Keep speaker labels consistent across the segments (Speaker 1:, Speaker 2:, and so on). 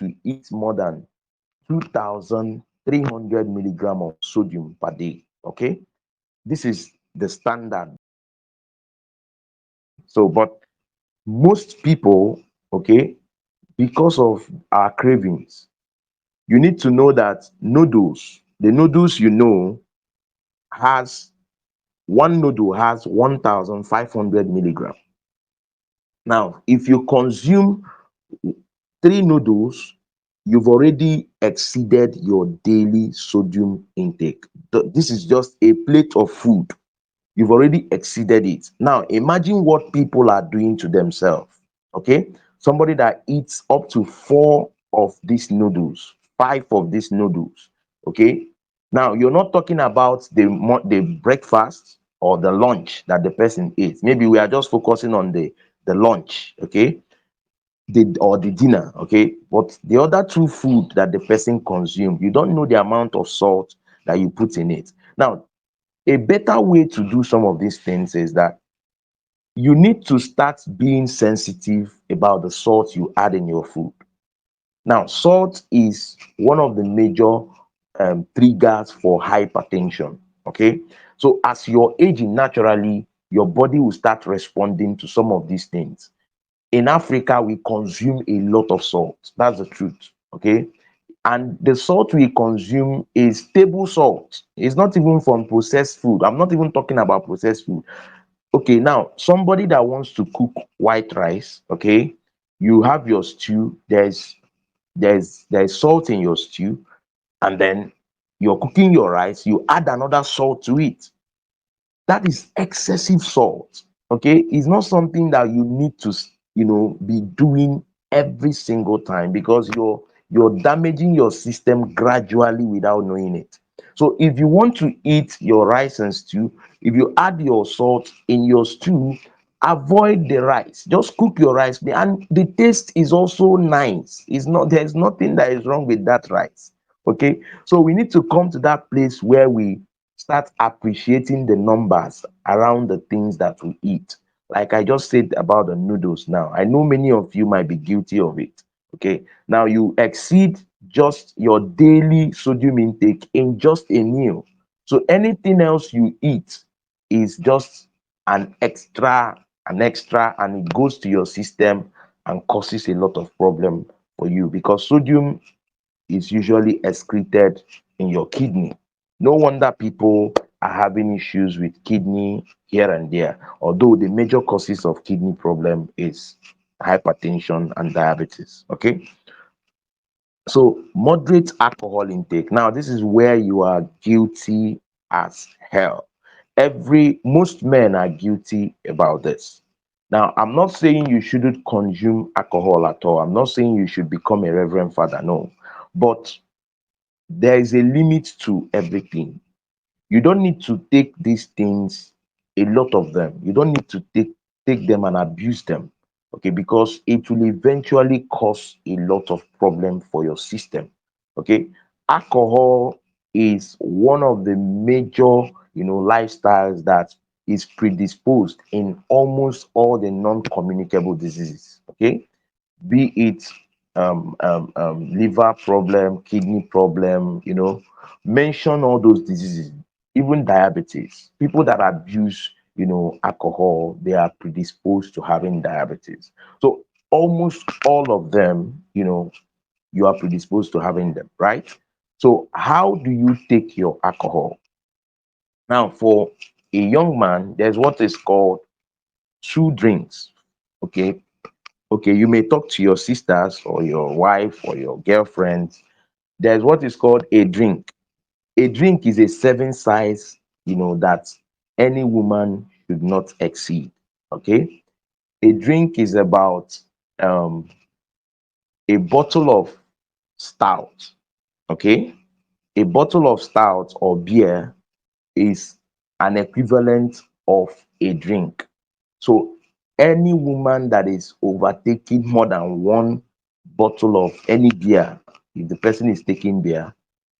Speaker 1: to eat more than 2,300 milligram of sodium per day. Okay, this is the standard. So, but most people, okay, because of our cravings, you need to know that the noodles has one noodle has 1,500 milligram. Now, if you consume three noodles, you've already exceeded your daily sodium intake. This is just a plate of food. You've already exceeded it. Now, imagine what people are doing to themselves. Okay, somebody that eats up to four of these noodles, five of these noodles. Okay, now you're not talking about the breakfast or the lunch that the person eats. Maybe we are just focusing on the lunch. Okay, the dinner. Okay, but the other two food that the person consumes, you don't know the amount of salt that you put in it. Now, a better way to do some of these things is that you need to start being sensitive about the salt you add in your food. Now, salt is one of the major triggers for hypertension. Okay, so as you're aging naturally, your body will start responding to some of these things. In Africa, we consume a lot of salt. That's the truth. Okay, and the salt we consume is table salt. It's not even from processed food. I'm not even talking about processed food. Okay, now somebody that wants to cook white rice, okay, you have your stew. There's salt in your stew, and then you're cooking your rice. You add another salt to it. That is excessive salt. Okay, it's not something that you need to be doing every single time, because you're damaging your system gradually without knowing it. So if you want to eat your rice and stew, if you add your salt in your stew, avoid the rice. Just cook your rice, and the taste is also nice. It's not There's nothing that is wrong with that rice. Okay, so we need to come to that place where we start appreciating the numbers around the things that we eat. Like I just said about the noodles now. I know many of you might be guilty of it. Okay. Now you exceed just your daily sodium intake in just a meal. So anything else you eat is just an extra, and it goes to your system and causes a lot of problem for you, because sodium is usually excreted in your kidney. No wonder people are having issues with kidney here and there, although the major causes of kidney problem is hypertension and diabetes. Okay, so moderate alcohol intake. Now, this is where you are guilty as hell. Most men are guilty about this. Now, I'm not saying you shouldn't consume alcohol at all. I'm not saying you should become a reverend father. No, but there is a limit to everything. You don't need to take these things, a lot of them. You don't need to take them and abuse them. Okay, because it will eventually cause a lot of problem for your system. Okay, alcohol is one of the major, lifestyles that is predisposed in almost all the non-communicable diseases. Okay, be it liver problem, kidney problem, mention all those diseases, even diabetes. People that abuse, alcohol, they are predisposed to having diabetes. So almost all of them, you are predisposed to having them, right? So how do you take your alcohol? Now, for a young man, there's what is called two drinks. Okay, okay, you may talk to your sisters or your wife or your girlfriends. There's what is called a drink. A drink is a serving size, that any woman should not exceed. Okay, a drink is about um a bottle of stout. Okay, a bottle of stout or beer is an equivalent of a drink. So any woman that is overtaking more than one bottle of any beer, if the person is taking beer,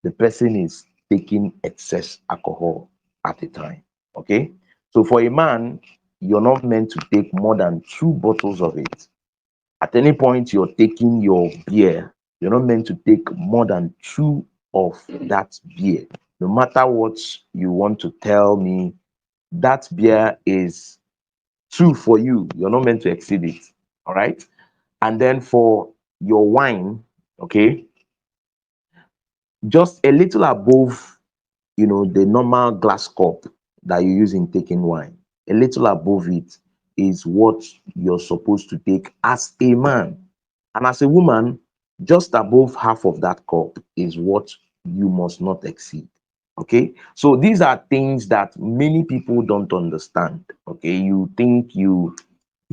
Speaker 1: the person is taking excess alcohol at a time. Okay. So for a man, you're not meant to take more than two bottles of it. At any point you're taking your beer, You're not meant to take more than two of that beer. No matter what you want to tell me, that beer is two for you. You're not meant to exceed it. All right. And then for your wine, okay, just a little above, the normal glass cup that you use in taking wine, a little above it is what you're supposed to take as a man. And as a woman, just above half of that cup is what you must not exceed. Okay. So these are things that many people don't understand. Okay. You think you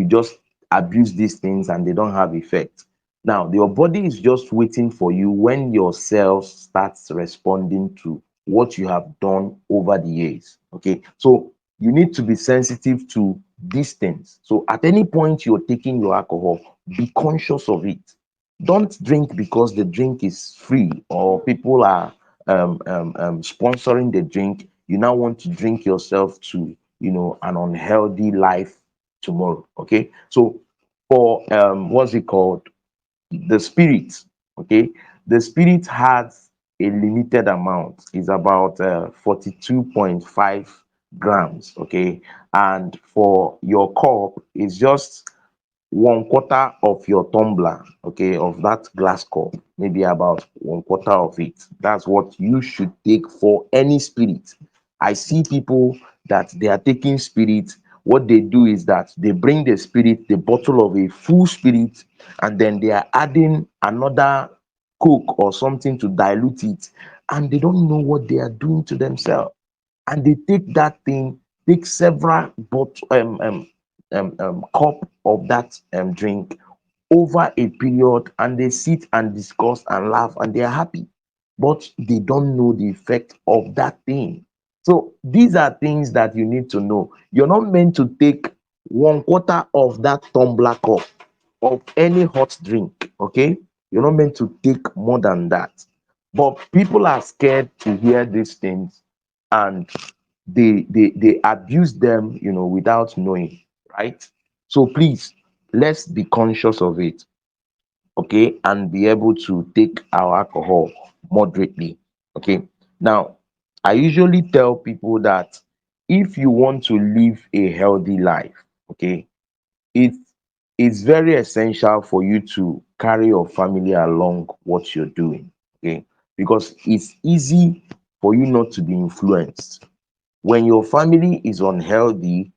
Speaker 1: just abuse these things and they don't have effect. Now, your body is just waiting for you when your cells starts responding to what you have done over the years. Okay, so you need to be sensitive to these things. So at any point you're taking your alcohol, be conscious of it. Don't drink because the drink is free or people are sponsoring the drink. You now want to drink yourself to an unhealthy life tomorrow. Okay, so for what's it called, the spirit. Okay, the spirit has a limited amount. It's about 42.5 grams. Okay, and for your cup it's just 1/4 of your tumbler, okay, of that glass cup, maybe about 1/4 of it. That's what you should take for any spirit. I see people that they are taking spirit. What they do is that they bring the spirit, the bottle of a full spirit, and then they are adding another coke or something to dilute it, and they don't know what they are doing to themselves. And they take that thing, take several cup of that drink over a period, and they sit and discuss and laugh and they are happy, but they don't know the effect of that thing. So these are things that you need to know. You're not meant to take 1/4 of that tumbler cup of any hot drink. Okay, you're not meant to take more than that. But people are scared to hear these things, and they abuse them, without knowing, right? So please, let's be conscious of it, okay, and be able to take our alcohol moderately. Okay, now I usually tell people that if you want to live a healthy life, okay, it it's very essential for you to carry your family along what you're doing. Okay, because it's easy for you not to be influenced. When your family is unhealthy,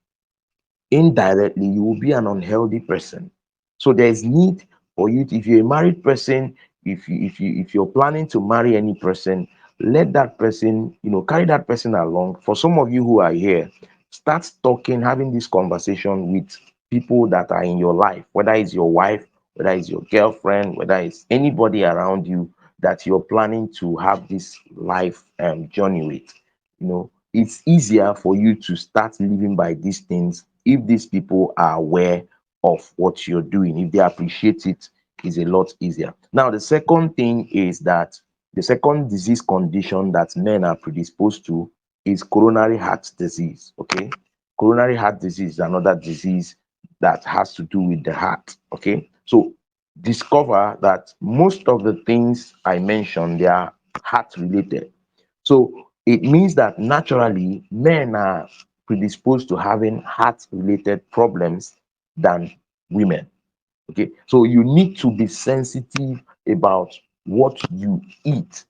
Speaker 1: indirectly you will be an unhealthy person. So there's need for you if you're a married person, if you're planning to marry any person, let that person, carry that person along. For some of you who are here, start talking, having this conversation with people that are in your life, whether it's your wife, whether it's your girlfriend, whether it's anybody around you that you're planning to have this life journey with. It's easier for you to start living by these things if these people are aware of what you're doing. If they appreciate it, is a lot easier. Now, the second thing is that the second disease condition that men are predisposed to is coronary heart disease. Okay, coronary heart disease is another disease that has to do with the heart. Okay, so discover that most of the things I mentioned, they are heart related. So it means that naturally men are predisposed to having heart related problems than women. Okay, so you need to be sensitive about what you eat,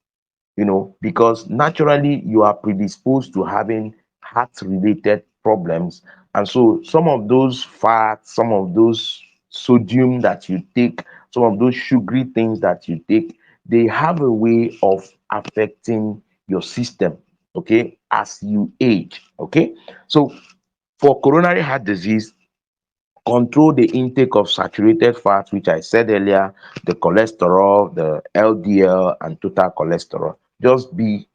Speaker 1: because naturally you are predisposed to having heart related problems. And so some of those fats, some of those sodium that you take, some of those sugary things that you take, they have a way of affecting your system, okay, as you age. Okay, so for coronary heart disease, control the intake of saturated fat, which I said earlier, the cholesterol, the LDL, and total cholesterol. Just be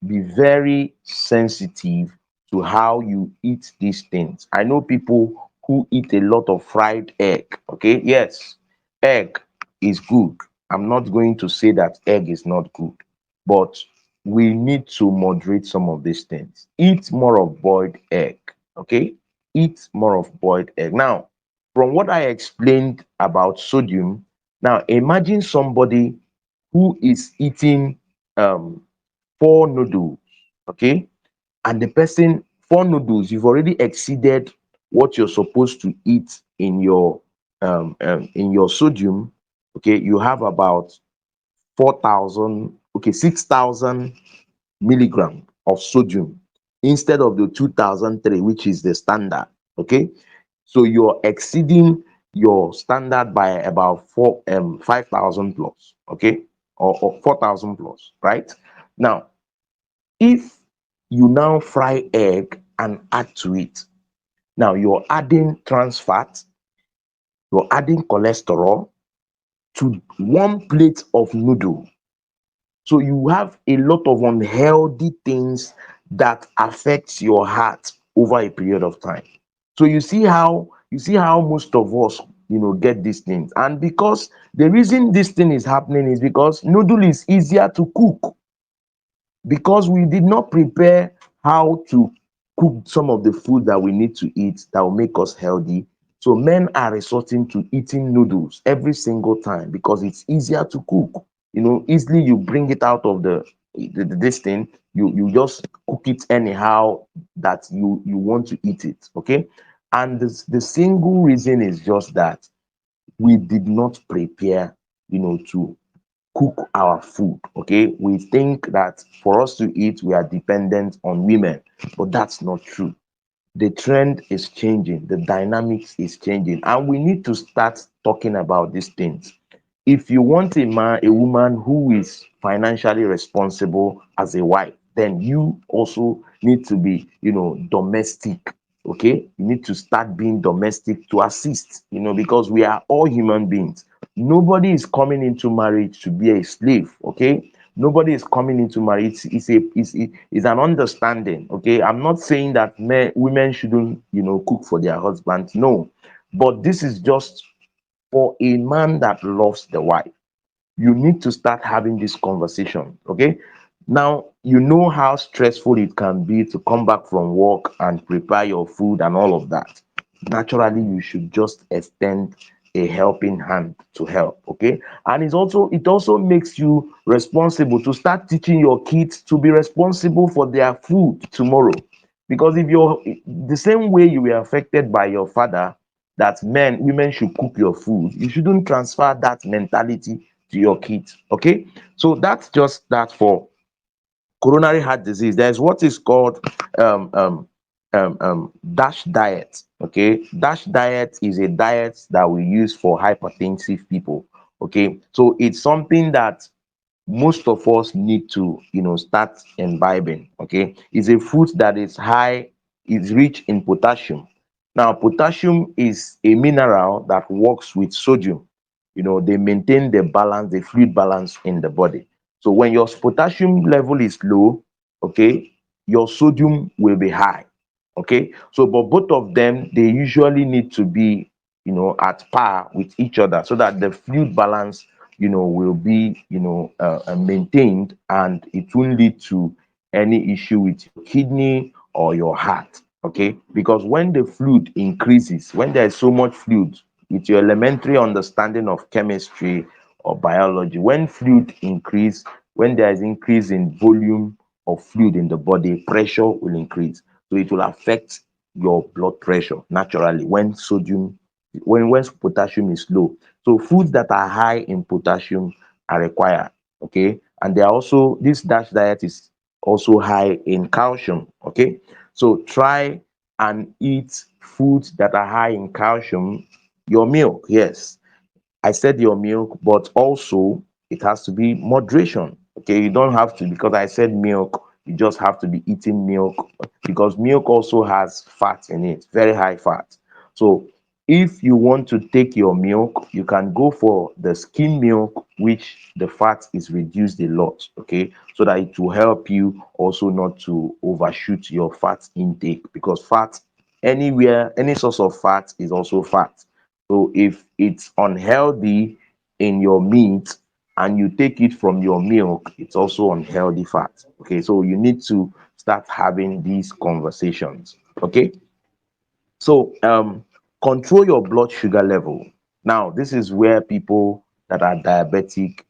Speaker 1: very sensitive to how you eat these things. I know people who eat a lot of fried egg. Okay, yes, egg is good. I'm not going to say that egg is not good, but we need to moderate some of these things. Eat more of boiled egg. Okay, eat more of boiled egg. Now, from what I explained about sodium, now imagine somebody who is eating um 4 noodles, okay, and the person 4 noodles, you've already exceeded what you're supposed to eat in your sodium, okay. You have about 4,000, okay, 6,000 milligram of sodium instead of the 2003, which is the standard, okay. So you're exceeding your standard by about 5,000 plus, okay, or 4,000 plus, right? Now, if you now fry egg and add to it, now you're adding trans fat, you're adding cholesterol to 1 plate of noodle. So you have a lot of unhealthy things that affects your heart over a period of time. So you see how most of us, get these things. And because the reason this thing is happening is because noodle is easier to cook, because we did not prepare how to cook some of the food that we need to eat that will make us healthy. So men are resorting to eating noodles every single time because it's easier to cook. Easily you bring it out of this thing, you just cook it anyhow that you want to eat it, okay? And the single reason is just that we did not prepare, to cook our food, okay. We think that for us to eat we are dependent on women, but that's not true. The trend is changing, the dynamics is changing, and we need to start talking about these things. If you want a woman who is financially responsible as a wife, then you also need to be, domestic. Okay, you need to start being domestic to assist, because we are all human beings. Nobody is coming into marriage to be a slave. Okay, nobody is coming into marriage. It's an understanding. Okay, I'm not saying that women shouldn't, cook for their husbands. No, but this is just for a man that loves the wife. You need to start having this conversation, okay? Now, you know how stressful it can be to come back from work and prepare your food and all of that. Naturally, you should just extend a helping hand to help, okay? And it also makes you responsible to start teaching your kids to be responsible for their food tomorrow. Because if you're the same way you were affected by your father, that women should cook your food, you shouldn't transfer that mentality to your kids, okay? So that's just that for coronary heart disease. There's what is called um, um, dash diet, okay? Dash diet is a diet that we use for hypertensive people, okay? So it's something that most of us need to, start imbibing, okay? It's a food that is rich in potassium. Now, potassium is a mineral that works with sodium. They maintain the fluid balance in the body. So when your potassium level is low, okay, your sodium will be high, okay. So but both of them, they usually need to be, at par with each other, so that the fluid balance, will be, maintained, and it won't lead to any issue with your kidney or your heart, okay. Because when the fluid increases, when there is so much fluid, with your elementary understanding of chemistry or biology, when fluid increase, when there is increase in volume of fluid in the body, pressure will increase. So it will affect your blood pressure naturally when potassium is low. So foods that are high in potassium are required, okay. And they are also, this dash diet is also high in calcium, okay. So try and eat foods that are high in calcium. Your milk, yes, I said your milk, but also it has to be moderation. Okay, you don't have to, because I said milk, you just have to be eating milk, because milk also has fat in it, very high fat. So if you want to take your milk, you can go for the skim milk, which the fat is reduced a lot, okay, so that it will help you also not to overshoot your fat intake, because fat, anywhere, any source of fat is also fat. So if it's unhealthy in your meat and you take it from your milk, it's also unhealthy fat. Okay, so you need to start having these conversations. Okay, so control your blood sugar level. Now, this is where people that are diabetic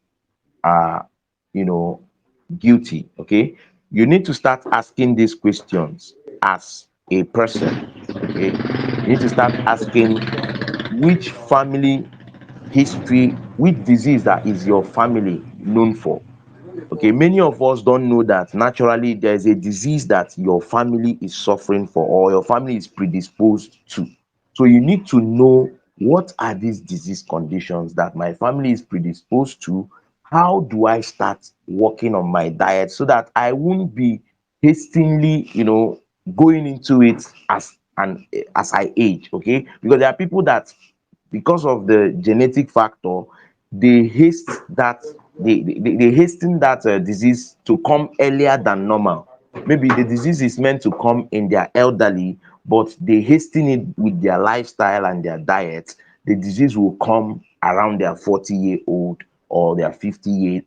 Speaker 1: are, you know, guilty. Okay, you need to start asking these questions as a person. Okay, you need to start asking which family history, which disease that is your family known for. Okay, many of us don't know that naturally there's a disease that your family is suffering for or your family is predisposed to. So you need to know what are these disease conditions that my family is predisposed to. How do I start working on my diet so that I won't be hastily, going into it as I age. Okay, because there are people that, because of the genetic factor, they haste that they hasten that disease to come earlier than normal. Maybe the disease is meant to come in their elderly, but they hasten it with their lifestyle and their diet. The disease will come around their 40-year-old or their 50-year.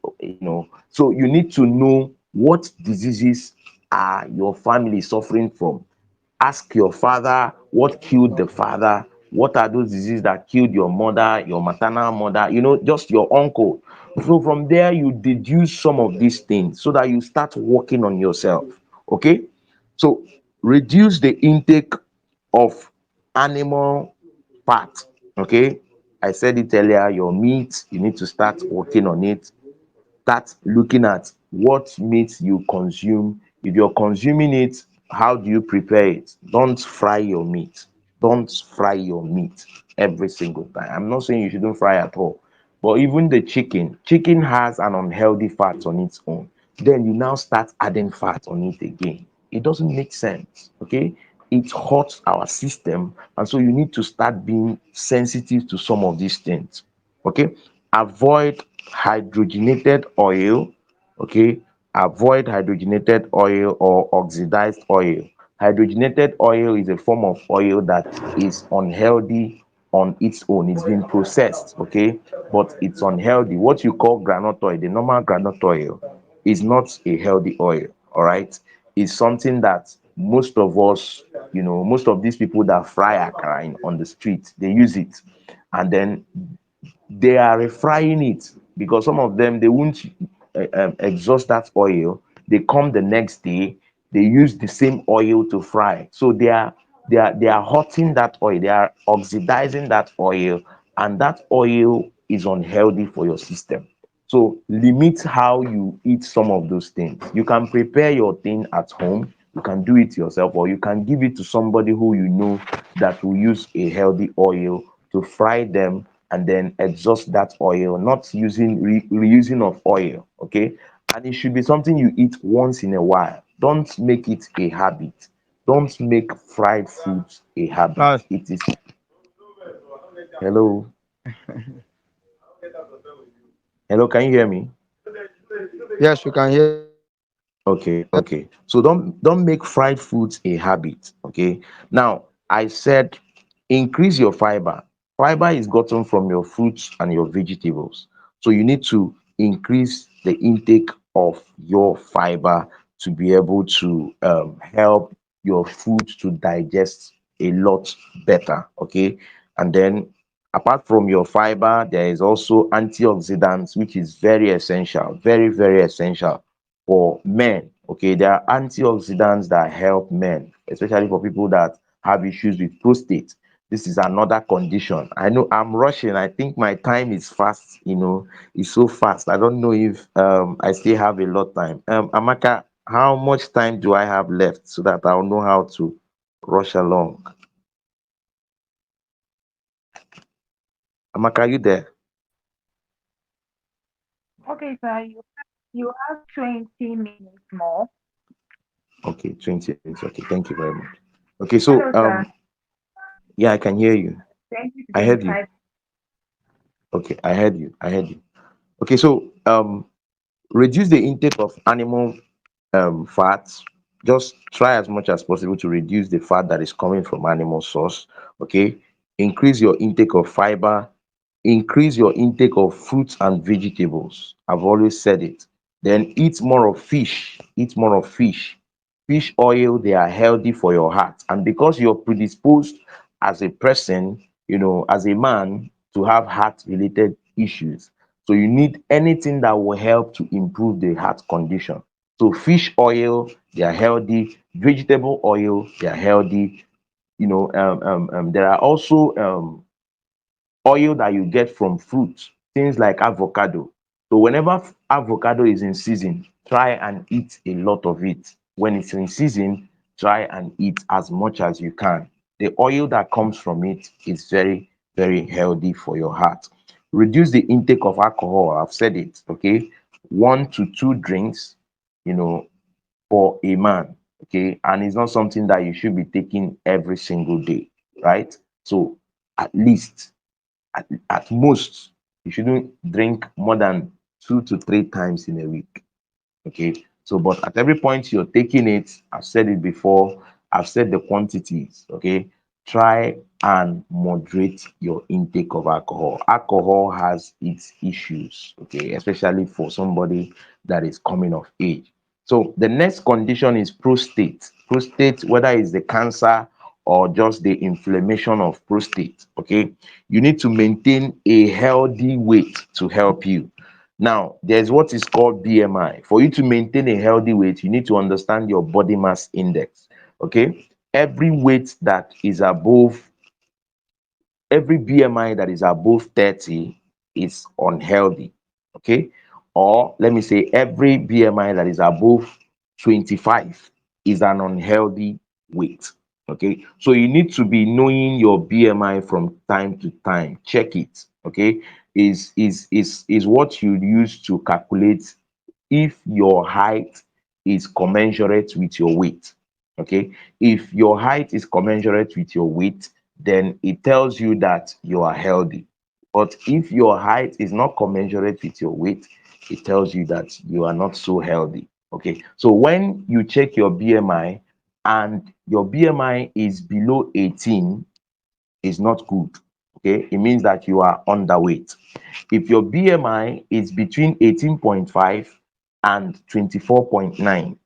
Speaker 1: So you need to know what diseases are your family suffering from. Ask your father what killed the father. What are those diseases that killed your mother, your maternal mother, just your uncle. So from there, you deduce some of these things so that you start working on yourself. Okay. So reduce the intake of animal fat. Okay. I said it earlier, your meat, you need to start working on it. Start looking at what meat you consume. If you're consuming it, how do you prepare it? Don't fry your meat. Don't fry your meat every single time. I'm not saying you shouldn't fry at all, but even the chicken has an unhealthy fat on its own. Then you now start adding fat on it again. It doesn't make sense. Okay, it hurts our system, and so you need to start being sensitive to some of these things. Okay, avoid hydrogenated oil. Okay, avoid hydrogenated oil or oxidized oil. Hydrogenated oil is a form of oil that is unhealthy on its own. It's been processed. Okay, but it's unhealthy. What you call groundnut oil, the normal groundnut oil, is not a healthy oil. All right, it's something that most of us, most of these people that fry akara on the street, they use it, and then they are refrying it, because some of them, they won't exhaust that oil. They come the next day, they use the same oil to fry. So they are hurting that oil, they are oxidizing that oil, and that oil is unhealthy for your system. So limit how you eat some of those things. You can prepare your thing at home, you can do it yourself, or you can give it to somebody who you know that will use a healthy oil to fry them and then exhaust that oil, not using reusing of oil. Okay, and it should be something you eat once in a while. Don't make it a habit. Don't make fried foods a habit.
Speaker 2: That's
Speaker 1: It is. Hello. Hello, can you hear me?
Speaker 2: yes, we can hear.
Speaker 1: Okay. So don't make fried foods a habit. Okay. Now I said increase your fiber. Fiber is gotten from your fruits and your vegetables. So you need to increase the intake of your fiber to be able to help your food to digest a lot better. Okay. And then apart from your fiber, there is also antioxidants, which is very essential, very, very essential for men. Okay, there are antioxidants that help men, especially for people that have issues with prostate. This is another condition. I know I'm rushing. I think my time is fast, it's so fast. I don't know if I still have a lot time. Amaka, how much time do I have left so that I'll know how to rush along? Amaka, are you there?
Speaker 3: Okay, sir, you have 20 minutes more.
Speaker 1: Okay, 20 minutes. Okay, thank you very much. Okay, so
Speaker 3: Hello, sir.
Speaker 1: yeah, I can hear you. I heard you.
Speaker 3: 20 to 25.
Speaker 1: Okay, I heard you. Okay, so reduce the intake of animal fats. Just try as much as possible to reduce the fat that is coming from animal source. Okay, increase your intake of fiber, increase your intake of fruits and vegetables. I've always said it. Then eat more of fish. Eat more of fish. Fish oil, they are healthy for your heart. And because you're predisposed as a person, as a man, to have heart related issues, So you need anything that will help to improve the heart condition. So fish oil, they are healthy. Vegetable oil, they are healthy. There are also oil that you get from fruits, things like avocado. So whenever avocado is in season, try and eat a lot of it. When it's in season, try and eat as much as you can. The oil that comes from it is very, very healthy for your heart. Reduce the intake of alcohol. I've said it, okay? 1 to 2 drinks, you know, for a man, okay? And it's not something that you should be taking every single day, right? So at least at most, you shouldn't drink more than 2 to 3 times in a week. Okay. So, but at every point you're taking it, I've said it before, I've said the quantities. Okay. Try and moderate your intake of alcohol. Alcohol has its issues, okay, especially for somebody that is coming of age. So the next condition is prostate. Prostate, whether it's the cancer or just the inflammation of prostate, okay, you need to maintain a healthy weight to help you. Now, there's what is called BMI. For you to maintain a healthy weight, you need to understand your body mass index. Okay. Every weight that is above, every BMI that is above 30 is unhealthy. Okay. Or let me say, every BMI that is above 25 is an unhealthy weight. Okay. So you need to be knowing your BMI from time to time. Check it. Okay. Is what you use to calculate if your height is commensurate with your weight. Okay. If your height is commensurate with your weight, then it tells you that you are healthy. But if your height is not commensurate with your weight, it tells you that you are not so healthy. Okay. So when you check your BMI and your BMI is below 18, is not good. Okay. It means that you are underweight. If your BMI is between 18.5 and 24.9,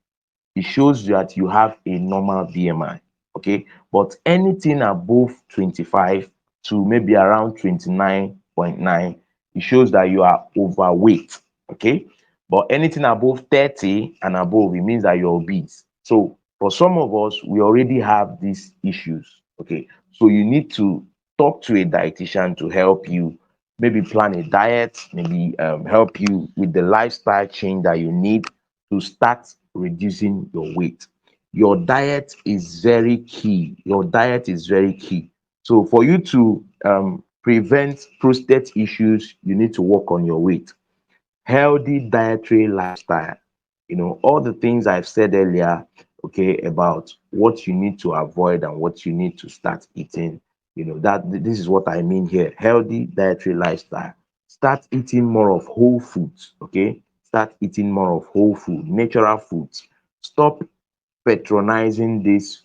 Speaker 1: it shows that you have a normal BMI. Okay. But anything above 25 to maybe around 29.9, it shows that you are overweight. Okay. But anything above 30 and above, it means that you're obese. So for some of us, we already have these issues. Okay. So you need to talk to a dietitian to help you, maybe plan a diet, maybe help you with the lifestyle change that you need to start reducing your weight. Your diet is very key. Your diet is very key. So for you to prevent prostate issues, you need to work on your weight. Healthy dietary lifestyle, all the things I've said earlier, okay, about what you need to avoid and what you need to start eating, that this is what I mean here. Healthy dietary lifestyle. Start eating more of whole foods, okay? Start eating more of whole food, natural foods. Stop patronizing these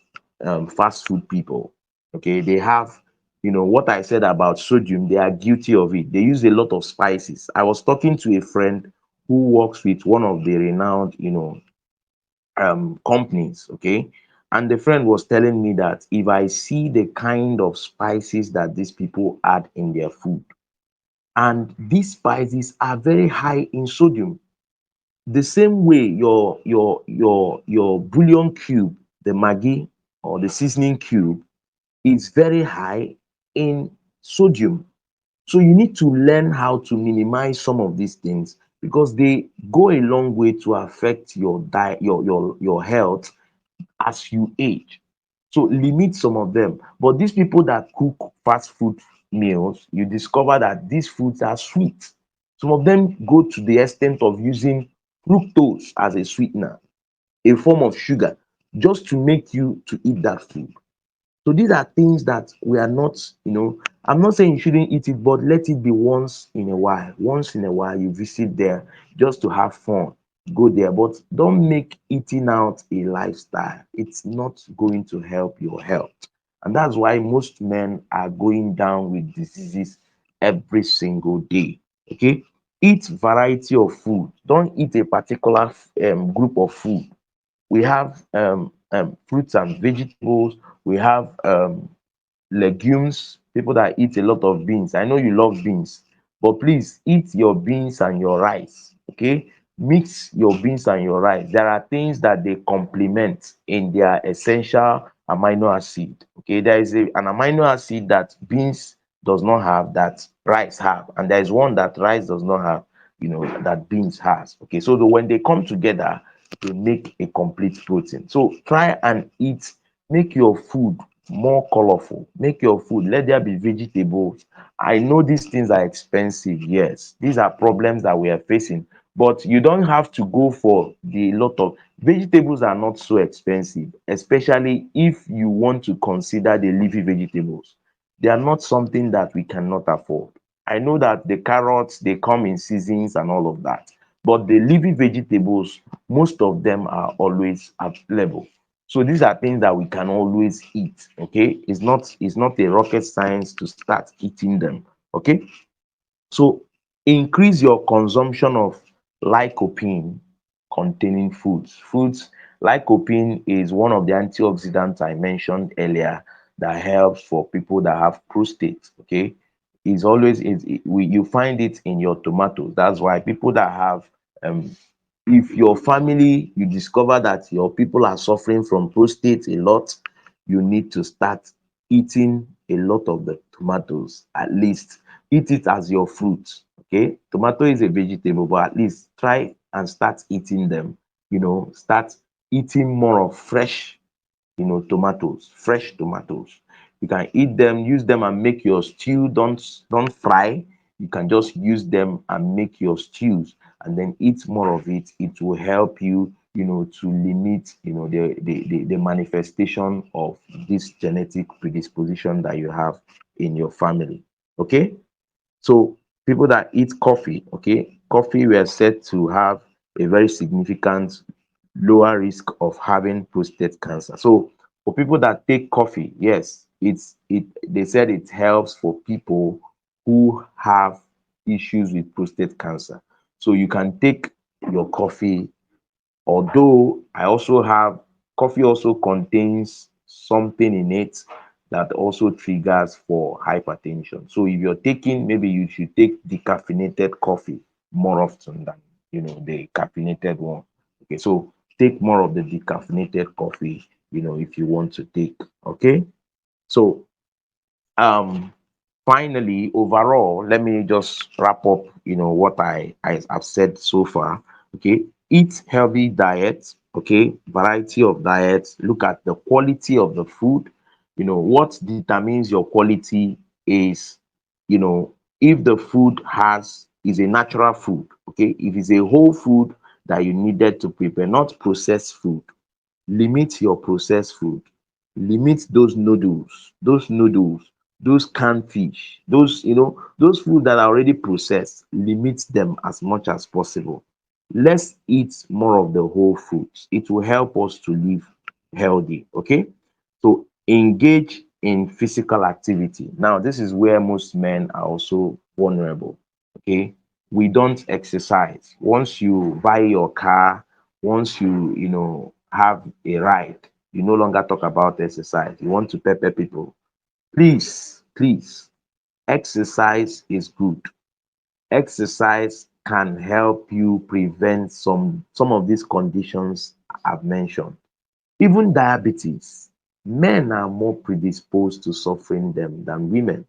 Speaker 1: fast food people. Okay, they have, what I said about sodium, they are guilty of it. They use a lot of spices. I was talking to a friend who works with one of the renowned, companies. Okay, and the friend was telling me that if I see the kind of spices that these people add in their food, and these spices are very high in sodium, the same way your bouillon cube, the maggi or the seasoning cube, is very high in sodium. So you need to learn how to minimize some of these things because they go a long way to affect your diet, your health as you age. So limit some of them. But these people that cook fast food meals, you discover that these foods are sweet. Some of them go to the extent of using fructose as a sweetener, a form of sugar, just to make you to eat that food. So these are things that we are not, I'm not saying you shouldn't eat it, but let it be once in a while. Once in a while, you visit there just to have fun. Go there, but don't make eating out a lifestyle. It's not going to help your health. And that's why most men are going down with diseases every single day. Okay? Eat variety of food. Don't eat a particular group of food. We have fruits and vegetables. We have legumes. People that eat a lot of beans. I know you love beans, but please eat your beans and your rice. Okay, mix your beans and your rice. There are things that they complement in their essential amino acid. Okay, there is an amino acid that beans does not have that rice have, and there is one that rice does not have, that beans has. Okay, so when they come together, they make a complete protein. So try and eat, make your food more colorful, make your food, let there be vegetables. I know these things are expensive, yes, these are problems that we are facing, but you don't have to go for the lot of vegetables. Are not so expensive, especially if you want to consider the leafy vegetables. They are not something that we cannot afford. I know that the carrots, they come in seasons and all of that, but the leafy vegetables, most of them are always available. So these are things that we can always eat. Okay, it's not a rocket science to start eating them. Okay, so increase your consumption of lycopene containing foods. Lycopene is one of the antioxidants I mentioned earlier that helps for people that have prostate. Okay, is always you find it in your tomatoes. That's why people that have if your family, you discover that your people are suffering from prostate a lot, you need to start eating a lot of the tomatoes. At least eat it as your fruit. Okay, tomato is a vegetable, but at least try and start eating them. Start eating more of fresh, tomatoes, fresh tomatoes. You can eat them, use them and make your stew. Don't fry. You can just use them and make your stews, and then eat more of it. It will help you, to limit, the manifestation of this genetic predisposition that you have in your family. Okay, so people that eat coffee, okay, coffee were said to have a very significant lower risk of having prostate cancer. So for people that take coffee, yes, they said it helps for people who have issues with prostate cancer. So you can take your coffee. Although I also have coffee also contains something in it that also triggers for hypertension. So if you're taking, maybe you should take decaffeinated coffee more often than the caffeinated one. Okay, so take more of the decaffeinated coffee, if you want to take. Okay, so um finally, overall, let me just wrap up, what I have said so far. Okay, eat healthy diet. Okay, variety of diets. Look at the quality of the food. What determines your quality is, if the food is a natural food. Okay, if it's a whole food that you needed to prepare, not processed food. Limit your processed food. Limit those noodles, those canned fish, those food that are already processed. Limit them as much as possible. Let's eat more of the whole foods. It will help us to live healthy. Okay, so engage in physical activity. Now this is where most men are also vulnerable. Okay, we don't exercise. Once you buy your car, once you have a ride, you no longer talk about exercise. You want to pepper people. Please, exercise is good. Exercise can help you prevent some of these conditions I've mentioned. Even diabetes, men are more predisposed to suffering them than women.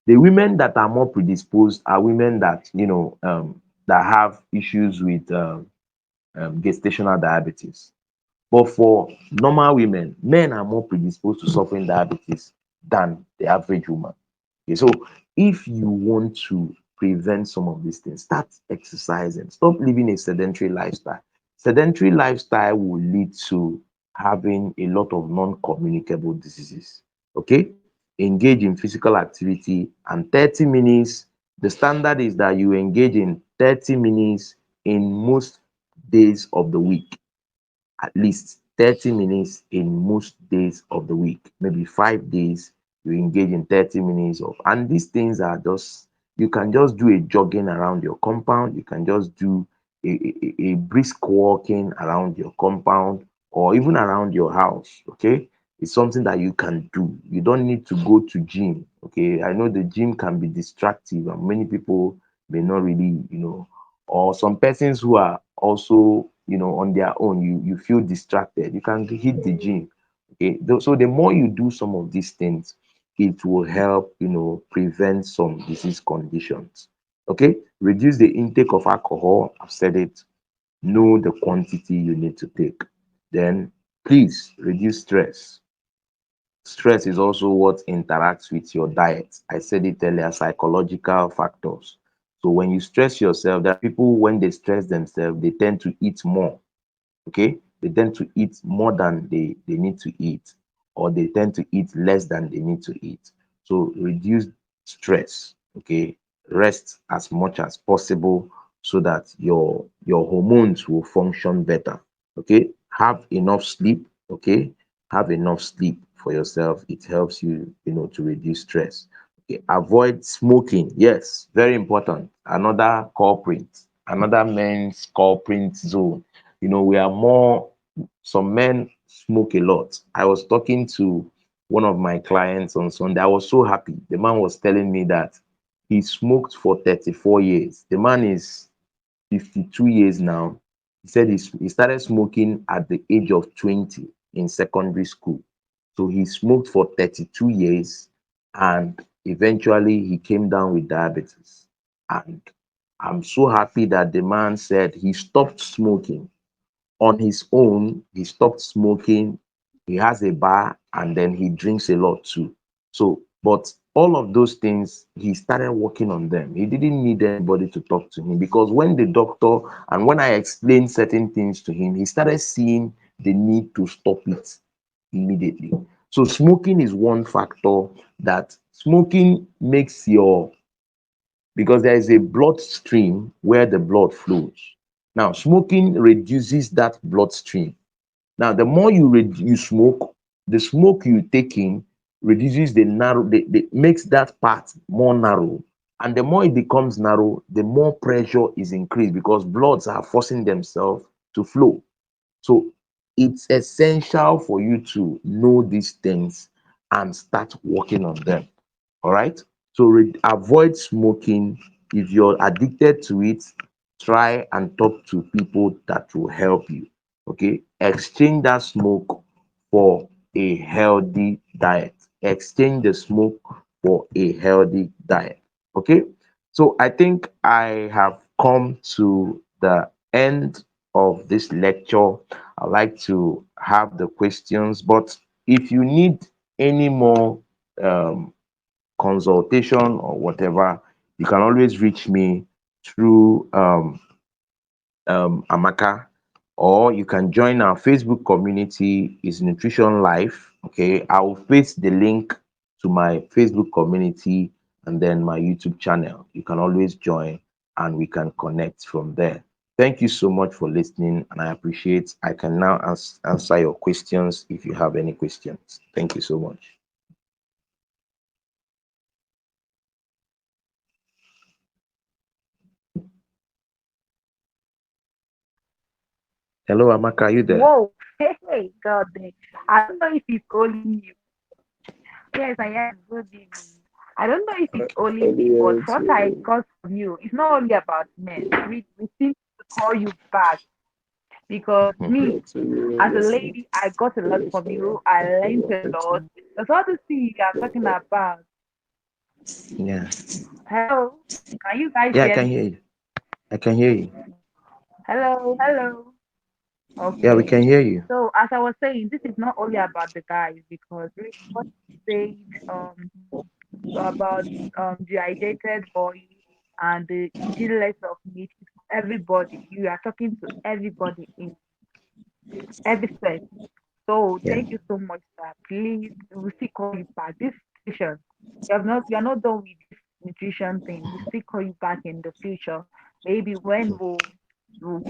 Speaker 1: The women that are more predisposed are women that have issues with gestational diabetes. But for normal women, men are more predisposed to suffering diabetes than the average woman. Okay, so if you want to prevent some of these things, start exercising. Stop living a sedentary lifestyle. Sedentary lifestyle will lead to having a lot of non-communicable diseases. Okay, engage in physical activity, and 30 minutes. The standard is that you engage in 30 minutes in most days of the week, at least 30 minutes in most days of the week. Maybe 5 days, you engage in 30 minutes of, and these things are just, you can just do a jogging around your compound, you can just do a brisk walking around your compound or even around your house. Okay, It's something that you can do. You don't need to go to gym. Okay, I know the gym can be distractive, and many people may not really, or some persons who are also, on their own. You feel distracted. You can hit the gym. Okay, so the more you do some of these things, it will help, prevent some disease conditions. Okay, reduce the intake of alcohol. I've said it. Know the quantity you need to take. Then please reduce stress. Stress is also what interacts with your diet. I said it earlier, psychological factors. So when you stress yourself, there are people when they stress themselves, they tend to eat more. Okay, they tend to eat more than they need to eat, or they tend to eat less than they need to eat. So reduce stress. Okay, rest as much as possible so that your hormones will function better. Okay, have enough sleep. Okay, have enough sleep for yourself. It helps you, to reduce stress. Okay, avoid smoking. Yes, very important. Another culprit, another men's culprit zone. We are more, some men smoke a lot. I was talking to one of my clients on Sunday. I was so happy. The man was telling me that he smoked for 34 years. The man is 52 years now. He said he started smoking at the age of 20 in secondary school. So he smoked for 32 years, and eventually he came down with diabetes. And I'm so happy that the man said he stopped smoking on his own. He stopped smoking. He has a bar, and then he drinks a lot too. So, but all of those things, he started working on them. He didn't need anybody to talk to him, because when the doctor and when I explained certain things to him, he started seeing the need to stop it immediately. So smoking is one factor. That smoking makes your, because there is a bloodstream where the blood flows. Now, smoking reduces that bloodstream. Now, the more you smoke, the smoke you take in reduces makes that part more narrow. And the more it becomes narrow, the more pressure is increased, because bloods are forcing themselves to flow. So it's essential for you to know these things and start working on them. All right. So avoid smoking. If you're addicted to it, try and talk to people that will help you. Okay. Exchange that smoke for a healthy diet. Exchange the smoke for a healthy diet. Okay. So I think I have come to the end of this lecture. I like to have the questions, but if you need any more um, consultation or whatever, you can always reach me through Amaka, or you can join our Facebook community, is Nutrition Life. Okay, I will paste the link to my Facebook community and then my YouTube channel. You can always join and we can connect from there. Thank you so much for listening, and I appreciate. I can now answer your questions if you have any questions. Thank you so much. Hello, Amaka, are you there?
Speaker 3: Whoa, hey, God, I don't know if it's only me. Yes, I am. Good evening. I don't know if it's only me, but
Speaker 2: Earlier
Speaker 3: what I
Speaker 2: to
Speaker 3: got from you, it's not only about men. We seem to call you back because me,
Speaker 2: earlier to you
Speaker 3: as a
Speaker 2: listening
Speaker 3: lady, I got a lot
Speaker 2: to
Speaker 3: from
Speaker 2: start
Speaker 3: you. I learned a lot.
Speaker 2: affecting.
Speaker 3: That's all the thing you are talking about.
Speaker 1: Yeah.
Speaker 3: Hello, can you guys
Speaker 1: Yeah, I
Speaker 3: hear
Speaker 1: can hear
Speaker 3: me?
Speaker 1: you. I can hear you.
Speaker 3: Hello, hello.
Speaker 1: Yeah, we
Speaker 3: Okay.
Speaker 1: can hear you.
Speaker 3: So as I was saying, this is not only about the guys because really what you said about dehydrated boys and the eating less of meat is for everybody. You are talking to everybody in every sense. So
Speaker 1: Yeah.
Speaker 3: thank you so much, sir. Please, we'll still call you back. This station, we are not done with this nutrition thing. We'll still call you back in the future. Maybe when we'll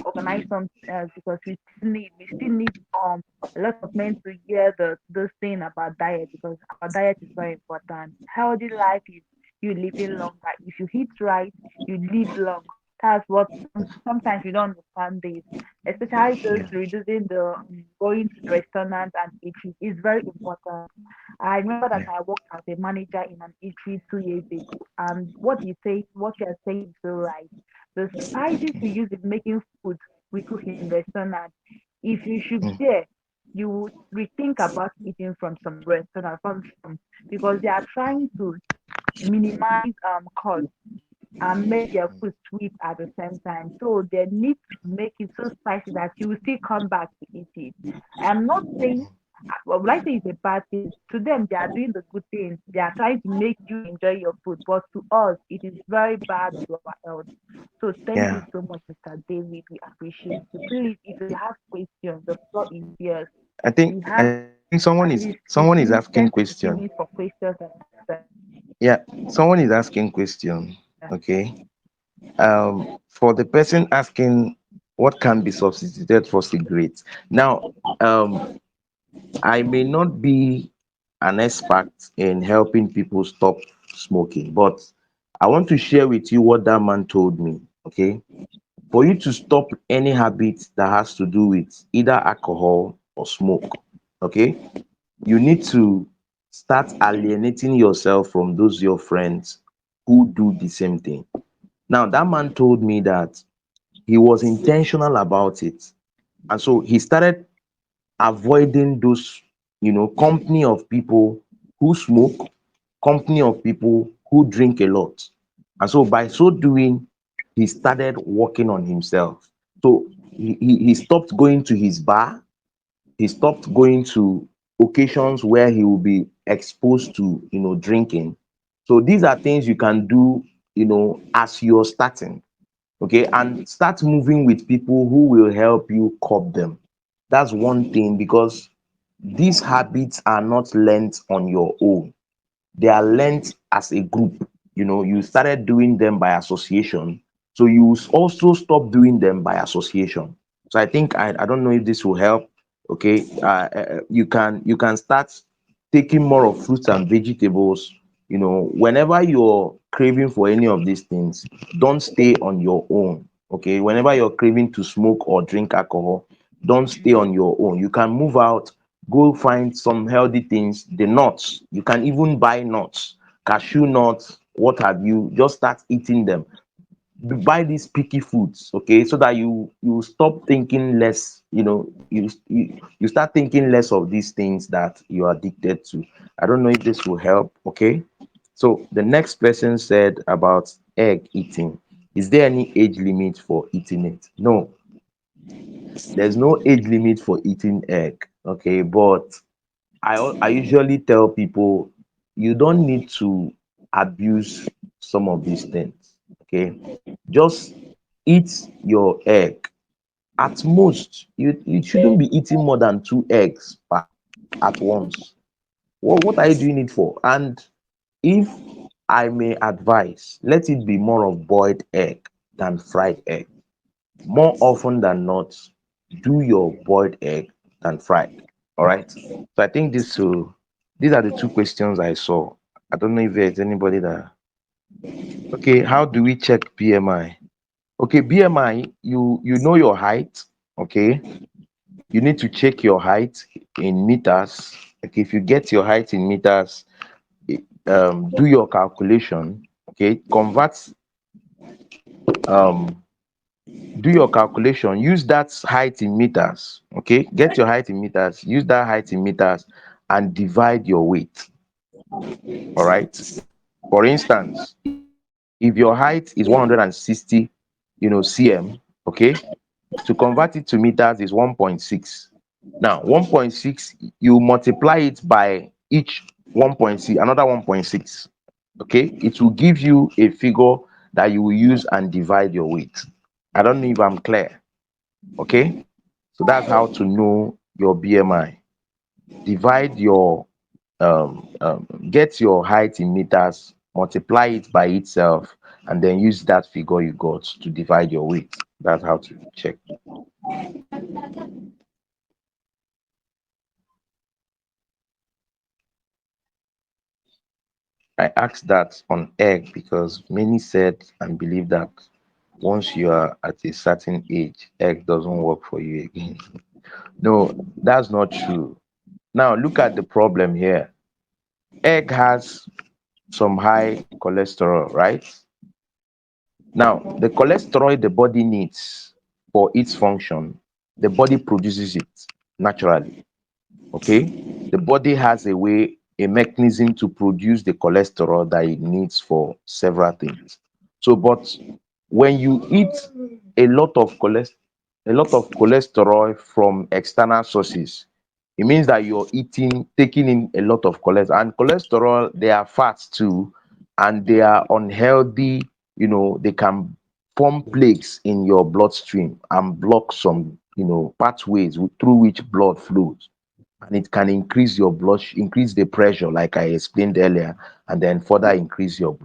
Speaker 3: organize something else because we still need a lot of men to hear this thing about diet because our diet is very important. Healthy life is you living longer. If you eat right, you live long. That's what sometimes we don't understand this, especially those
Speaker 1: Yeah.
Speaker 3: reducing the going to the restaurant and eateries is very important. I remember that
Speaker 1: Yeah.
Speaker 3: I worked as a manager in an eatery 2 years ago, and what you are saying is so right. The spices we use in making food we cook in restaurants, if you should
Speaker 1: Mm.
Speaker 3: dare, you would rethink about eating from some restaurant from because they are trying to minimize cost and make their food sweet at the same time. So they need to make it so spicy that you will still come back to eat it. I'm not saying, well, would I say it's a bad thing? To them, they are doing the good thing. They are trying to make you enjoy your food. But to us, it is very bad to our health. So thank you
Speaker 1: Yeah.
Speaker 3: so much, Mr. David. We appreciate you. Please, if you have questions, the floor is yours. We have
Speaker 1: I think
Speaker 3: at least
Speaker 1: someone is
Speaker 3: 15,
Speaker 1: asking
Speaker 3: 10 to 15
Speaker 1: question.
Speaker 3: minutes for questions and answers.
Speaker 1: Yeah, someone is asking question.
Speaker 3: Yeah.
Speaker 1: Okay. For the person asking what can be substituted for cigarettes. Now, I may not be an expert in helping people stop smoking, but I want to share with you what that man told me. Okay. For you to stop any habit that has to do with either alcohol or smoke, okay, you need to start alienating yourself from those your friends who do the same thing. Now, that man told me that he was intentional about it. And so he started avoiding those, company of people who smoke, company of people who drink a lot. And so by so doing, he started working on himself. So he stopped going to his bar. He stopped going to occasions where he will be exposed to, drinking. So these are things you can do, as you're starting. Okay, and start moving with people who will help you curb them. That's one thing, because these habits are not learnt on your own. They are learnt as a group. You started doing them by association, so you also stop doing them by association. So I think, I don't know if this will help. Okay, you can start taking more of fruits and vegetables. Whenever you're craving for any of these things, don't stay on your own. Okay, whenever you're craving to smoke or drink alcohol, don't stay on your own. You can move out, go find some healthy things. The nuts, you can even buy nuts, cashew nuts, what have you. Just start eating them. Buy these picky foods, okay, so that you stop thinking less. You start thinking less of these things that you are addicted to. I don't know if this will help. Okay, so the next person said about egg eating. Is there any age limit for eating it? No, there's no age limit for eating egg. Okay, but I usually tell people you don't need to abuse some of these things. Okay, just eat your egg. At most, you shouldn't be eating more than two eggs at once. What are you doing it for? And if I may advise, let it be more of boiled egg than fried egg. More often than not, do your boiled egg than fried. All right. So I think these are the two questions I saw. I don't know if there's anybody that. Okay, how do we check BMI? Okay, BMI, you know your height. Okay, you need to check your height in meters. Okay, if you get your height in meters, do your calculation. Okay, um do your calculation, use that height in meters. Okay, get your height in meters, use that height in meters, and divide your weight. All right. For instance, if your height is 160, cm, okay, to convert it to meters is 1.6. Now 1.6, you multiply it by each 1.6, another 1.6. Okay, it will give you a figure that you will use and divide your weight. I don't know if I'm clear. Okay, so that's how to know your BMI. Divide your get your height in meters, multiply it by itself, and then use that figure you got to divide your weight. That's how to check. I asked that on egg because many said and believe that once you are at a certain age, egg doesn't work for you again. No, that's not true. Now look at the problem here. Egg has some high cholesterol, right? Now, the cholesterol the body needs for its function, the body produces it naturally. Okay, the body has a way, a mechanism to produce the cholesterol that it needs for several things. So but when you eat a lot of cholesterol from external sources, it means that you're taking in a lot of cholesterol. And cholesterol, they are fats too, and they are unhealthy. They can form plaques in your bloodstream and block some pathways through which blood flows, and it can increase the pressure, like I explained earlier, and then further increase your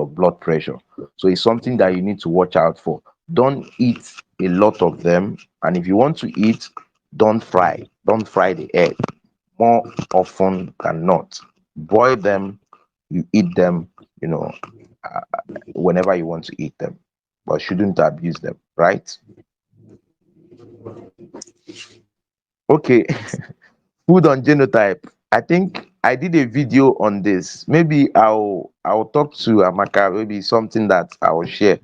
Speaker 1: blood pressure. So it's something that you need to watch out for. Don't eat a lot of them, and if you want to eat, don't fry the egg more often than not. Boil them, you eat them, you know uh, whenever you want to eat them, but shouldn't abuse them, right? Okay. Food on genotype. I think I did a video on this. Maybe I'll talk to Amaka. Maybe something that I will share.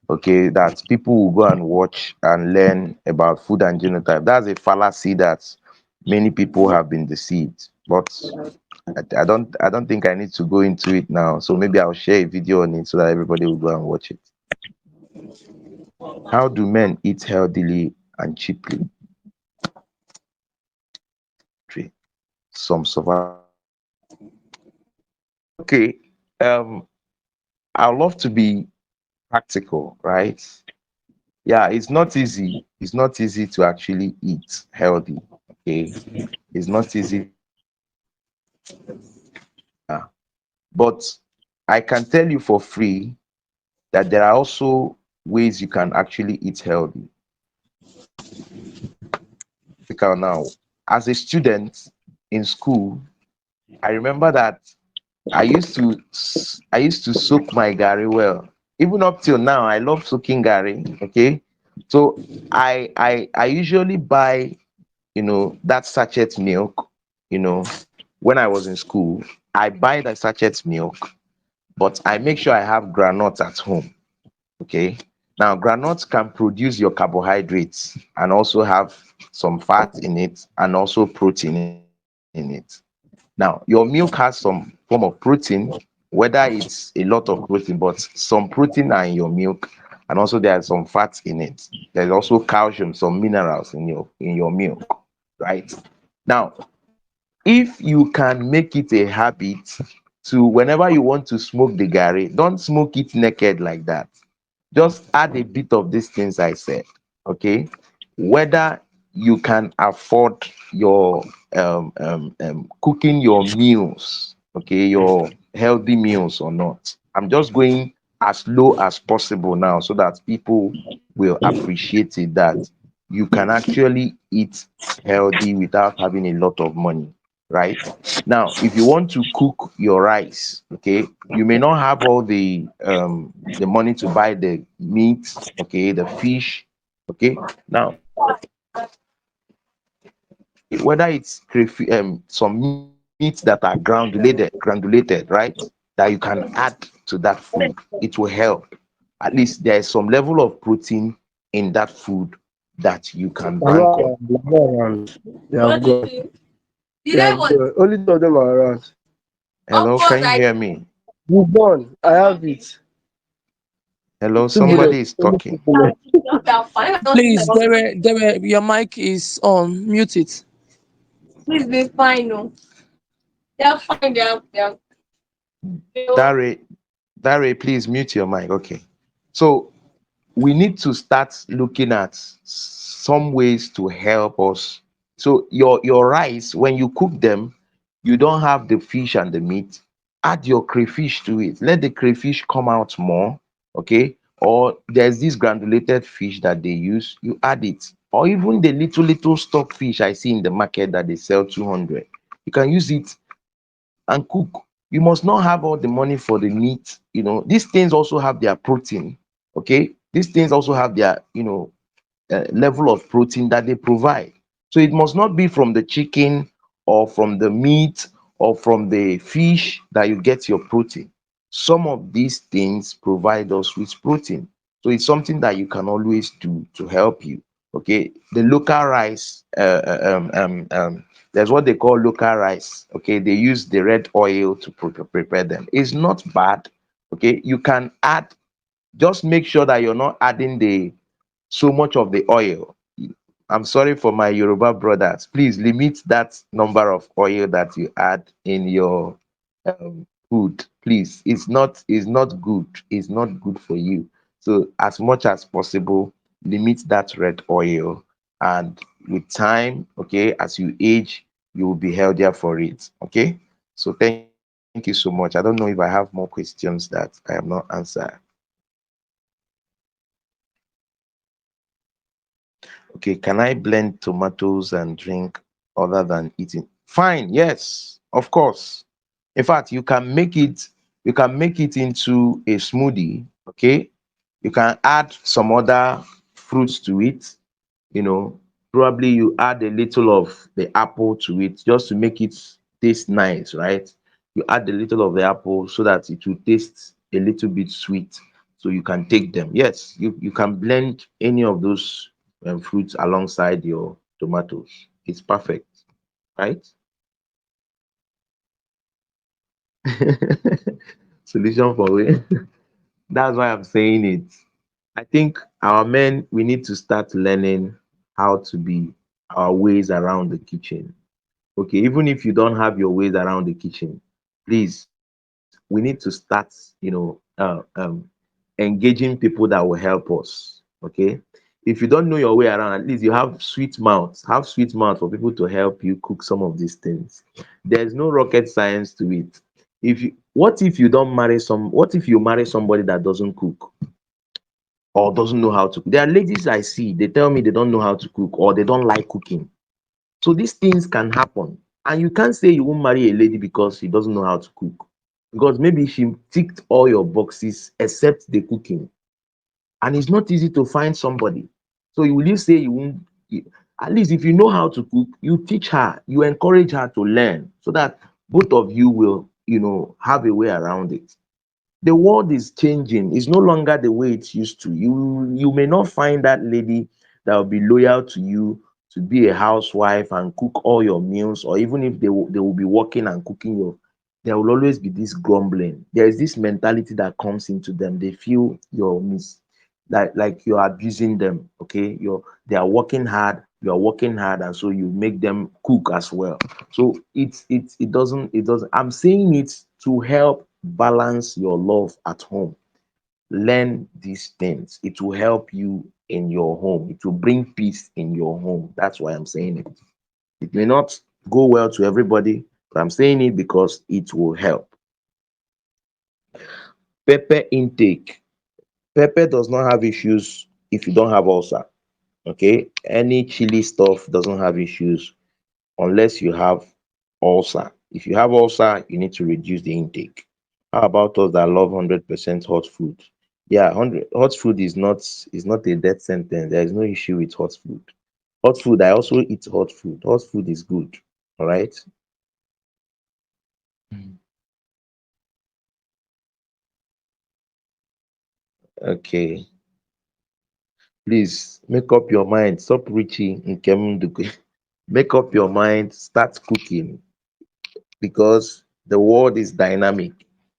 Speaker 1: Okay, that people will go and watch and learn about food and genotype. That's a fallacy that many people have been deceived. But I don't think I need to go into it now. So maybe I'll share a video on it so that everybody will go and watch it. How do men eat healthily and cheaply? Some survival. Okay. Um, I love to be practical, right? Yeah, it's not easy. It's not easy to actually eat healthy. Okay, it's not easy. Yeah. But I can tell you for free that there are also ways you can actually eat healthy. Now, as a student in school, I remember that I used to soak my gari well. Even up till now, I love soaking gari. Okay, so I usually buy that sachet milk. When I was in school, I buy the sachet milk, but I make sure I have granules at home. Okay, now granules can produce your carbohydrates and also have some fat in it and also protein in it. Now, your milk has some form of protein, whether it's a lot of protein, but some protein are in your milk, and also there's some fats in it. There's also calcium, some minerals in your milk, right? Now, if you can make it a habit to whenever you want to smoke the gari, don't smoke it naked like that. Just add a bit of these things I said. Okay, whether you can afford your cooking your meals, okay, your healthy meals or not. I'm just going as low as possible now so that people will appreciate it, that you can actually eat healthy without having a lot of money, right? Now, if you want to cook your rice, okay, you may not have all the money to buy the meat, okay, the fish, okay. Now, whether it's some meats that are granulated, right, that you can add to that food, it will help. At least there is some level of protein in that food that you can
Speaker 2: I'm
Speaker 1: bank
Speaker 2: not
Speaker 1: on.
Speaker 2: around. I'm not around. They have gone. They have gone. Only two of them are around.
Speaker 1: Hello, can you hear me?
Speaker 2: You've gone. I have it.
Speaker 1: Hello,
Speaker 2: Two
Speaker 1: somebody
Speaker 2: bullets.
Speaker 1: is
Speaker 2: Only
Speaker 1: talking.
Speaker 2: two bullets.
Speaker 4: Please, your mic is on. Mute it. Please be fine. No, they're fine.
Speaker 1: Dare, please mute your mic. Okay. So we need to start looking at some ways to help us. So your rice, when you cook them, you don't have the fish and the meat. Add your crayfish to it. Let the crayfish come out more. Okay. Or there's this granulated fish that they use. You add it. Or even the little stock fish I see in the market that they sell 200. You can use it and cook. You must not have all the money for the meat. These things also have their protein. Okay, these things also have their, level of protein that they provide. So it must not be from the chicken or from the meat or from the fish that you get your protein. Some of these things provide us with protein. So it's something that you can always do to help you. Okay, the local rice, there's what they call local rice. Okay, they use the red oil to prepare them. It's not bad. Okay, you can add, just make sure that you're not adding the so much of the oil. I'm sorry for my Yoruba brothers. Please limit that number of oil that you add in your food. Please, it's not good. It's not good for you. So as much as possible, limit that red oil. And with time, okay, as you age, you will be healthier for it. Okay. So thank you so much. I don't know if I have more questions that I have not answered. Okay, can I blend tomatoes and drink other than eating? Fine, yes, of course. In fact, you can make it into a smoothie, okay? You can add some other fruits to it, you know. Probably you add a little of the apple to it just to make it taste nice, right? You add a little of the apple so that it will taste a little bit sweet, so you can take them. Yes, you can blend any of those fruits alongside your tomatoes. It's perfect, right? Solution for it. That's why I'm saying it. I think our men, we need to start learning how to be our ways around the kitchen. Okay, even if you don't have your ways around the kitchen, please, we need to start, engaging people that will help us. Okay, if you don't know your way around, at least you have sweet mouth. Have sweet mouth for people to help you cook some of these things. There's no rocket science to it. What if you don't marry some? What if you marry somebody that doesn't cook or doesn't know how to cook? There are ladies I see. They tell me they don't know how to cook or they don't like cooking. So these things can happen. And you can't say you won't marry a lady because she doesn't know how to cook. Because maybe she ticked all your boxes except the cooking. And it's not easy to find somebody. So you will you say you won't at least if you know how to cook, you teach her, you encourage her to learn so that both of you will, have a way around it. The world is changing. It's no longer the way it used to. You may not find that lady that will be loyal to you, to be a housewife and cook all your meals, or even if they will be working and cooking your, there will always be this grumbling. There is this mentality that comes into them. They feel you're like you're abusing them. Okay, they are working hard, you are working hard, and so you make them cook as well. So it doesn't. I'm saying it to help balance your love at home. Learn these things. It will help you in your home. It will bring peace in your home. That's why I'm saying it. It may not go well to everybody, but I'm saying it because it will help. Pepper intake. Pepper does not have issues if you don't have ulcer. Okay, any chili stuff doesn't have issues unless you have ulcer. If you have ulcer, you need to reduce the intake. How about us that love 100% hot food? Yeah, 100 hot food is not a death sentence. There is no issue with hot food. Hot food, I also eat hot food. Hot food is good. All right. Okay. Please make up your mind. Stop reaching in Kemunduku. Make up your mind. Start cooking because the world is dynamic.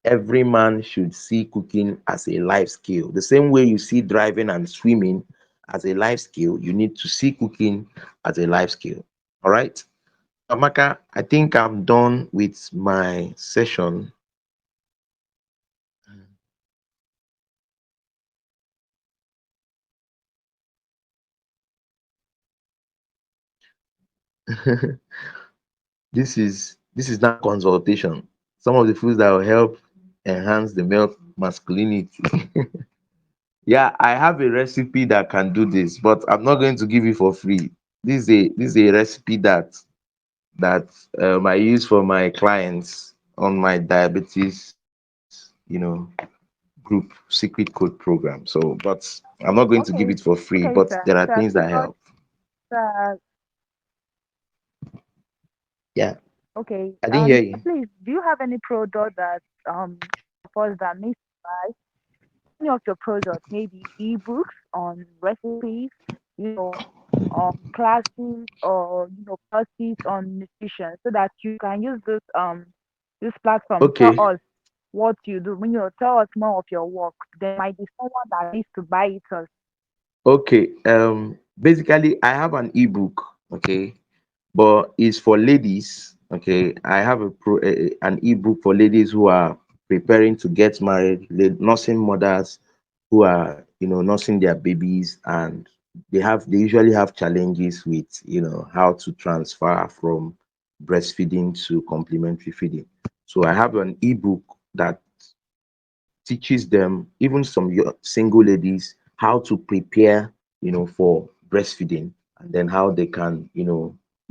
Speaker 1: Every man should see cooking as a life skill. The same way you see driving and swimming as a life skill, you need to see cooking as a life skill. All right. Amaka, I think I'm done with my session. This is now consultation. Some of the foods that will help enhance the male masculinity. Yeah, I have a recipe that can do this, but I'm not going to give it for free. This is a recipe that I use for my clients on my diabetes, group. group secret code program. So, but I'm not going to give
Speaker 3: Okay,
Speaker 1: it for free,
Speaker 3: okay,
Speaker 1: but
Speaker 3: sir.
Speaker 1: there are
Speaker 3: So
Speaker 1: things that help.
Speaker 3: uh,
Speaker 1: Yeah,
Speaker 3: okay.
Speaker 1: I didn't hear you.
Speaker 3: Please, do you have any product that for us that needs to buy any of your products? Maybe ebooks on recipes, you know, classes or courses on nutrition, so that you can use this platform. Tell
Speaker 1: Okay,
Speaker 3: us what you do. When you tell us more of your work, there might be someone that needs to buy it also.
Speaker 1: okay. Basically, I have an ebook. Okay, but it's for ladies. Okay, I have an ebook for ladies who are preparing to get married, nursing mothers who are nursing their babies, and they usually have challenges with how to transfer from breastfeeding to complementary feeding. So I have an ebook that teaches them, even some single ladies, how to prepare, for breastfeeding, and then how they can,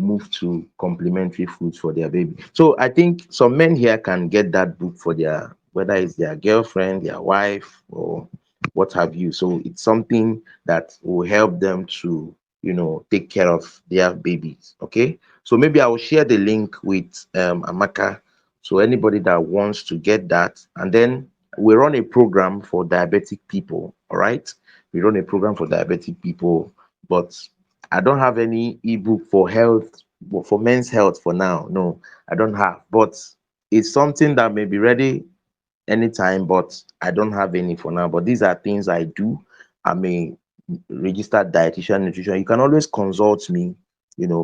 Speaker 1: move to complementary foods for their baby. So I think some men here can get that book for their, whether it's their girlfriend, their wife, or what have you. So it's something that will help them to, take care of their babies. Okay. So maybe I will share the link with Amaka. So anybody that wants to get that, and then we run a program for diabetic people. All right, we run a program for diabetic people, but I don't have any ebook for health, for men's health for now. No, I don't have, but it's something that may be ready anytime, but I don't have any for now. But these are things I do. I'm a registered dietitian nutrition. You can always consult me,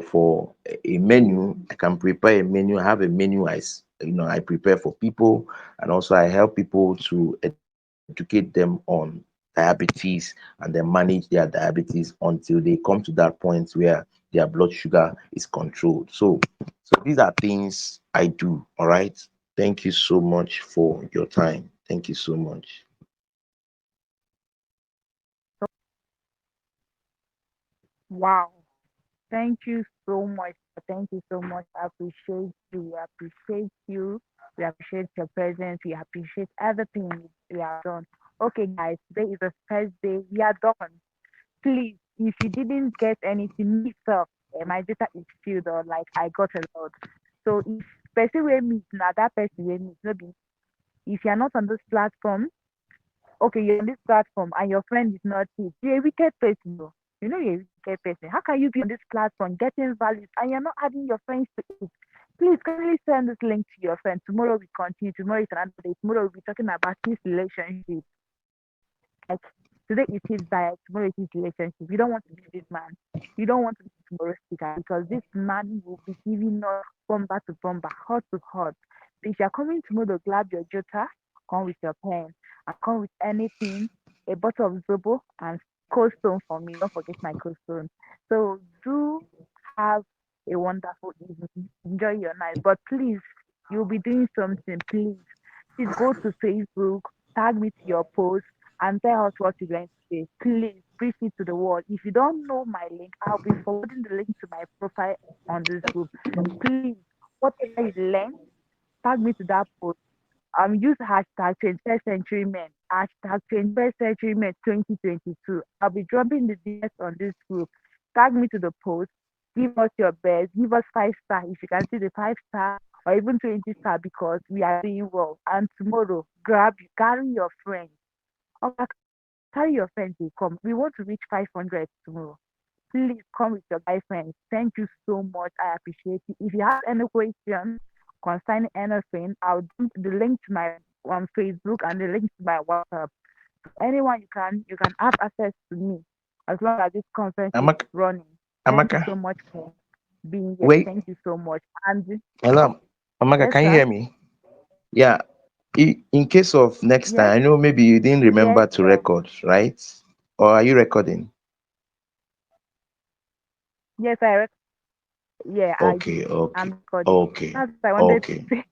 Speaker 1: for a menu. I can prepare a menu. I have a menu I prepare for people, and also I help people to educate them on diabetes, and then manage their diabetes until they come to that point where their blood sugar is controlled. So these are things I do. All right. Thank you so much for your time. Thank you so much.
Speaker 3: Wow. Thank you so much. Thank you so much. I appreciate you. We appreciate you. We appreciate your presence. We appreciate everything we have done. Okay, guys, today is the first day. We are done. Please, if you didn't get anything, mix up. My data is filled or like I got a lot. So if person will meet, now that person will meet. Maybe if you're not on this platform, okay, you're on this platform and your friend is not it. You're a wicked person, though. You know you're a wicked person. How can you be on this platform getting values and you're not adding your friends to it? Please kindly send this link to your friend. Tomorrow we continue. Tomorrow is another day. Tomorrow we'll be talking about this relationship. Like today it is diet, tomorrow it is relationship. You don't want to be this man. You don't want to be tomorrow's speaker because this man will be giving us bomber to bomber, hot to hot. So if you're coming tomorrow, grab your jota, come with your pen, and come with anything, a bottle of zobo and cold stone for me. Don't forget my cold stone. So do have a wonderful evening. Enjoy your night. But please, you'll be doing something. Please go to Facebook, tag me to your post and tell us what you're going to say. Please brief it to the world. If you don't know my link, I'll be forwarding the link to my profile on this group. Please, whatever you learn, tag me to that post. Use hashtag 21st Century Men, hashtag 21st Century Men 2022. I'll be dropping the DS on this group. Tag me to the post. Give us your best. Give us 5 star if you can see the 5 star or even 20 star because we are doing well. And tomorrow, carry your friends. Okay, carry your friends, they come. We want to reach 500 tomorrow. Please come with your guy friends. Thank you so much. I appreciate it. If you have any question concerning anything, I'll do the link to my Facebook and the link to my WhatsApp. Anyone you can have access to me as long as this conference is
Speaker 1: Amaka,
Speaker 3: running. Thank you
Speaker 1: Amaka,
Speaker 3: so much for being here.
Speaker 1: wait.
Speaker 3: Thank you so much. And
Speaker 1: Hello, Amaka,
Speaker 3: yes,
Speaker 1: can you
Speaker 3: sir.
Speaker 1: hear me? Yeah. In case of next time,
Speaker 3: Yes,
Speaker 1: I know maybe you didn't
Speaker 3: yes,
Speaker 1: remember to
Speaker 3: sir.
Speaker 1: record, right? Or are you recording?
Speaker 3: Yes, yeah, I
Speaker 1: Okay,
Speaker 3: did.
Speaker 1: okay,
Speaker 3: I'm recording.
Speaker 1: okay,
Speaker 3: That's what I wanted to
Speaker 1: okay,
Speaker 3: say.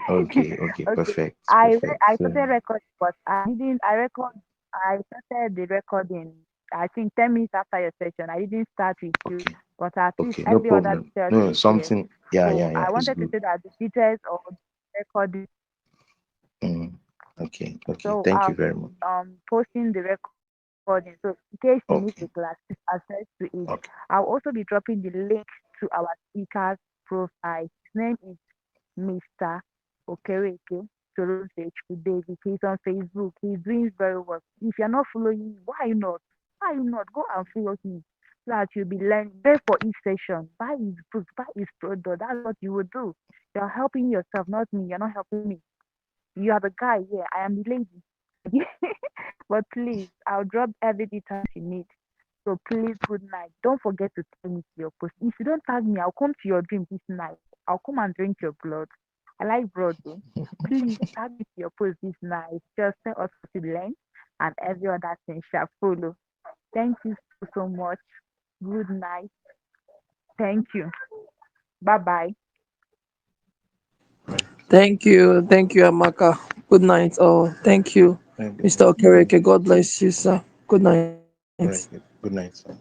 Speaker 1: okay,
Speaker 3: Okay.
Speaker 1: perfect,
Speaker 3: I
Speaker 1: perfect.
Speaker 3: I
Speaker 1: So,
Speaker 3: started recording, but I didn't. I started the recording. I think 10 minutes after your session. I didn't start with you,
Speaker 1: okay,
Speaker 3: but at least
Speaker 1: okay, no
Speaker 3: every other
Speaker 1: problem.
Speaker 3: details
Speaker 1: No,
Speaker 3: is there.
Speaker 1: something, yeah,
Speaker 3: So
Speaker 1: yeah, yeah,
Speaker 3: I
Speaker 1: it's
Speaker 3: wanted to
Speaker 1: good.
Speaker 3: say that the details of the recording.
Speaker 1: Mm. Okay. Okay.
Speaker 3: So
Speaker 1: Thank
Speaker 3: I'll
Speaker 1: you very
Speaker 3: be
Speaker 1: much.
Speaker 3: posting the recording. So in case you need the
Speaker 1: Okay.
Speaker 3: class access to it,
Speaker 1: Okay.
Speaker 3: I'll also be dropping the link to our speaker's profile. His name is Mr. Okereke Solosech David. He's on Facebook. He's doing very well. If you're not following him, why not? Why not? Go and follow him so that you'll be learning. Pay for each session. Buy his books, buy his product. That's what you will do. You're helping yourself, not me. You're not helping me. You are the guy here. I am the lady. But please, I'll drop every details you need. So please, good night. Don't forget to tag me to your post. If you don't tag me, I'll come to your dream this night. I'll come and drink your blood. I like blood though. Please tag me to your post this night. Just tell us what you learn and every other thing shall follow. Thank you so, so much. Good night. Thank you. Bye bye.
Speaker 4: Thank you, Amaka. Good night. Oh, thank you,
Speaker 1: Thank you.
Speaker 4: Mr. Okereke. God bless you, sir. Good night.
Speaker 1: All right. Good night, sir.